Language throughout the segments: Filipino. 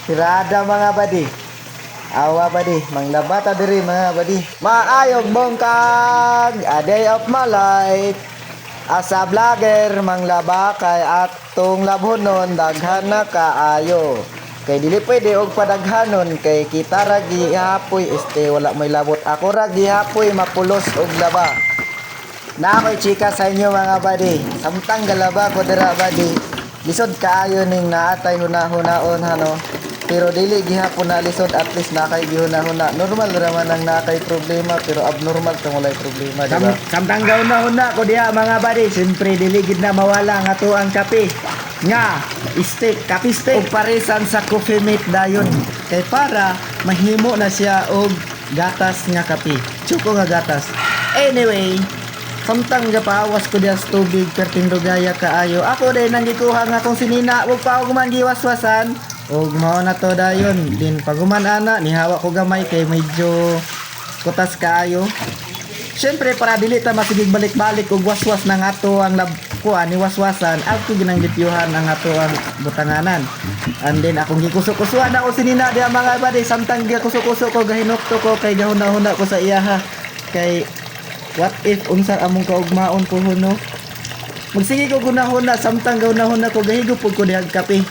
Tirada mga badi. Awa badi, manglabata diri mga badi. Maayog bongkag, a day of my life. Asa vlogger manglaba kay atong labhonon daghan na kaayo. Kay dili pwede og padaghanon kay kita ra gihapoy wala may labot. Ako ra gihapoy mapulos og laba. Na ako'y chika sa inyo mga badi. Samtang galaba ko dira badi. Lisod kaayo ning naatay hunahon hano. Pero dili gihapon na lisod, at least nakay gihuna-huna. Normal raman ang nakay problema pero abnormal kung walay problema, diba? Samtang gahuna-huna ko diha mga badi. Siyempre dili gid na mawala nga to ang kape. Nga steak, kape steak. O parisan sa coffee mate dayon. Kay para mahimo na siya og gatas nga kape. Chuko nga gatas. Anyway, samtang gapawas ko diya sa tubig pertindo gaya kaayo. Ako din nang gikuha nga kung sinina ug pa og man giwaswasan. Og mao na to dayon. Din paguman ana nihawa ko gamay kay medyo kutas kaayo. Syempre para dili ta masigig balik-balik og waswas nang ato ang labkuan ni waswasan, ako ginang lityuhan ang ato ang butanganan. And then akong gikusok-kusuan ako sinina diha mga badi. Samtang gikusok-kusok ko gahinokto ko kay gahuna-huna ko sa iyaha. Kay what if unsa among kaugmaon ko huno? Magsige ko gunahuna samtang gahuna-huna ko gahigop ko diha kape.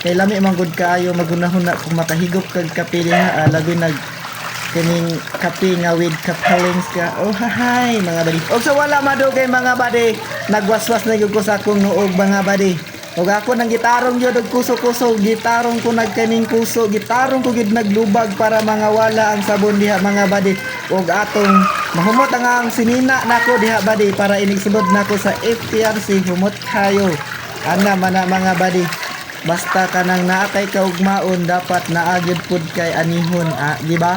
Kay lami man gud kaayo magunahuna kung makahigop kag kape diha, labi nag kining kape nga with kapalings ka. Oh hahay mga badi. Og sa wala madugay mga badi, nagwaswas na gyud ko sa akong nuog mga badi. Og ako nang gitarong gyud og kuso-kuso, gitarong ko nagkaning kuso, gitarong ko gid naglubag para mga wala ang sabon diha mga badi. Og atong mahumot ang sinina nako diha badi para inig sulod nako sa FTRC humot kayo. Ana mana mga badi. Basta kanang naatay kaugmaon dapat naagyud pud kay anihon, di ba?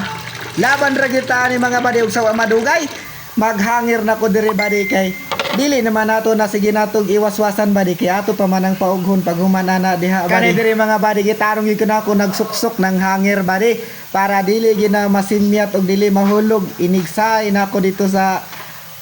Laban ra gyud ta ni mga badi og sa madugay. Maghangir na ko diri badi kay dili naman nato na sige natog iwaswasan badi kay ato pa man ang paughon paghuman ana diha badi. Kani diri mga badi gitarong gyud ko nagsuksok ng hangir badi para dili gyud na masimyat og dili mahulog. Inigsay na ko dito sa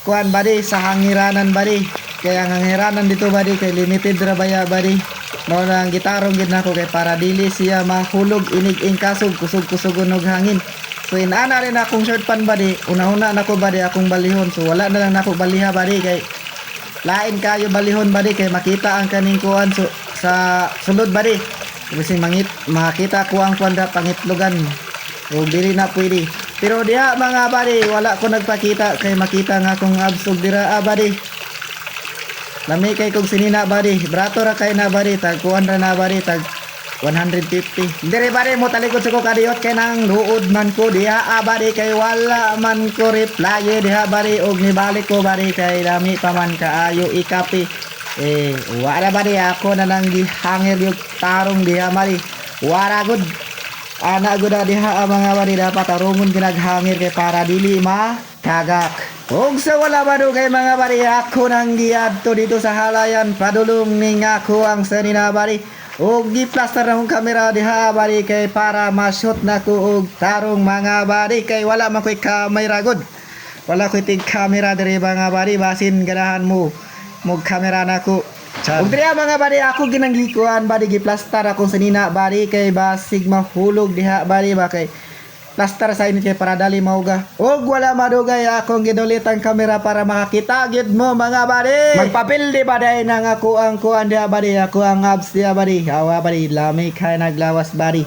kuan badi sa hangiranan badi. Kaya ang hangiranan dito badi kay limited ra baya badi. Mao nang gitarong gid nako kay para dili siya mahulog inig kasog kusog-kusogon og hangin. So inana rin akong short pan badi, una-una nako badi akong balihon. So wala na lang nako baliha badi kay lain kayo balihon badi kay makita ang kaning kuan so, sa sulod badi. Kasi makita ko ang kuan da pangitlogan. O dili na pwede. Pero diha mga badi wala ko nagpakita kay makita nga akong absog dira badi. Lami kay kog sinina badi, brato ra kay na badi, tag kuan ra na badi, tag 150. Dire badi mo talikod sa ko kadiyot kay nang luod man ko diha badi kay wala man ko reply diha badi og nibalik ko badi kay lami pa man kaayo ikapi. Wala badi ako na nang gihangir yung tarong diha badi. Wala gud. Ana gud diha mga badi dapat tarungon ginaghangir kay para dili makagak. Og sa wala madugay mga bari, ako nang giadto dito sa halayan padulong ning ako ang sanina bari. Og giplaster na kong kamera diha bari kay para ma-shoot na ko og tarong mga bari kay wala man ko'y kamera god. Wala ko'y tig kamera diri mga bari basin ganahan mo kamera na ko. Og diri mga bari ako ginanglikuan bari giplaster akong sanina bari kay basig mahulog diha bari ba kay plaster sa inyo kay para dali mauga. Og wala madugay akong ginulitan kamera para makakita gid mo mga badi. Magpapil di badi nang ako ang kuan dia badi, ako ang abs dia badi. Awa badi, lami kay naglawas badi.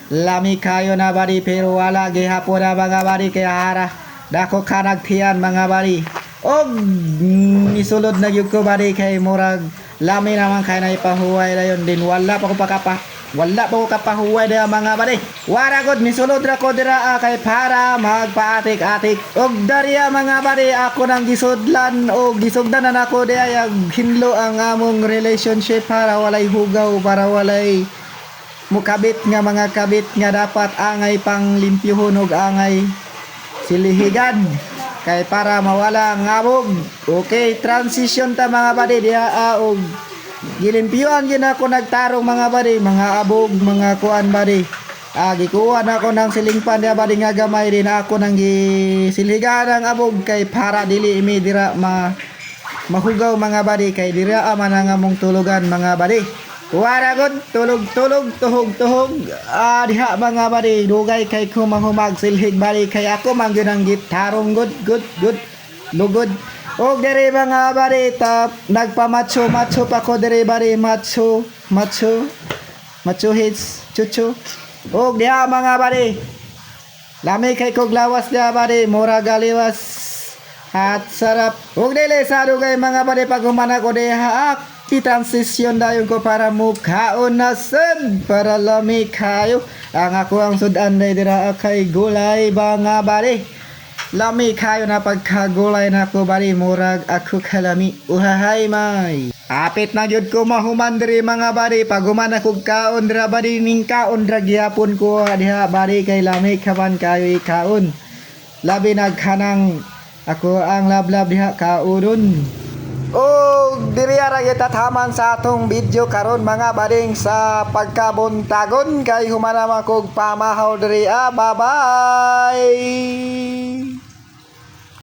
Lami kayo na badi pero wala gihapon na mga badi kay hara. Dako ka nagtiyan mga badi. Og isulod na gyud ko badi kay murag lami naman kay na ipahuway dayon din wala pa ko kapahuway diha mga badi. Wara gud misulod ra ko dira kay para magpaatik-atik. Og dariya mga badi ako nang gisudlan o gisugdan na nako diha yung hinlo ang among relationship para walay hugaw, para walay mukabit nga mga kabit nga dapat angay pang limpyuhon og angay silihigan kay para mawala ang abog. Okay, transition ta mga badi diha og gilimpyuan gid ako nagtarong mga badi, mga abog, mga kuan badi. Gikuha na ako ng silingpan diha badi nga gamay din ako nang gisilhigan ang abog kay para dili imi dira mahugaw mga badi kay dira man ang among tulugan mga badi. Waragon, tulog, tuhog. Diha mga bari, dugay kay kumahumag silhig bari kay ako mangyun ang gitarong good. Lugod. Og dere mga bari, nagpamacho pa ko dere bari, macho hits, chuchu. Og diha mga bari, lami kay kog lawas diha bari, mura galiwas at sarap. Og dili sa dugay mga bari, pag humana ko diha, i-transition dayon ko para mukhaon na sun para lami kayo ang ako ang sudan dira kay gulay mga bari. Lami kayo na pagkagulay na ko bari, murag ako kalami uhahay may. Apit na gyud ko mahuman diri mga bari, pag human ako kaon dira bari, ning kaon dra gyapon ko diha bari kay lami kaban kayo ikaon. Labi nagkanang ako ang lablab diha kaudon. Diri ara tataman sa atong video karon mga bading sa pagkabuntagon kay humanama kog pamahaw diri. Bye bye.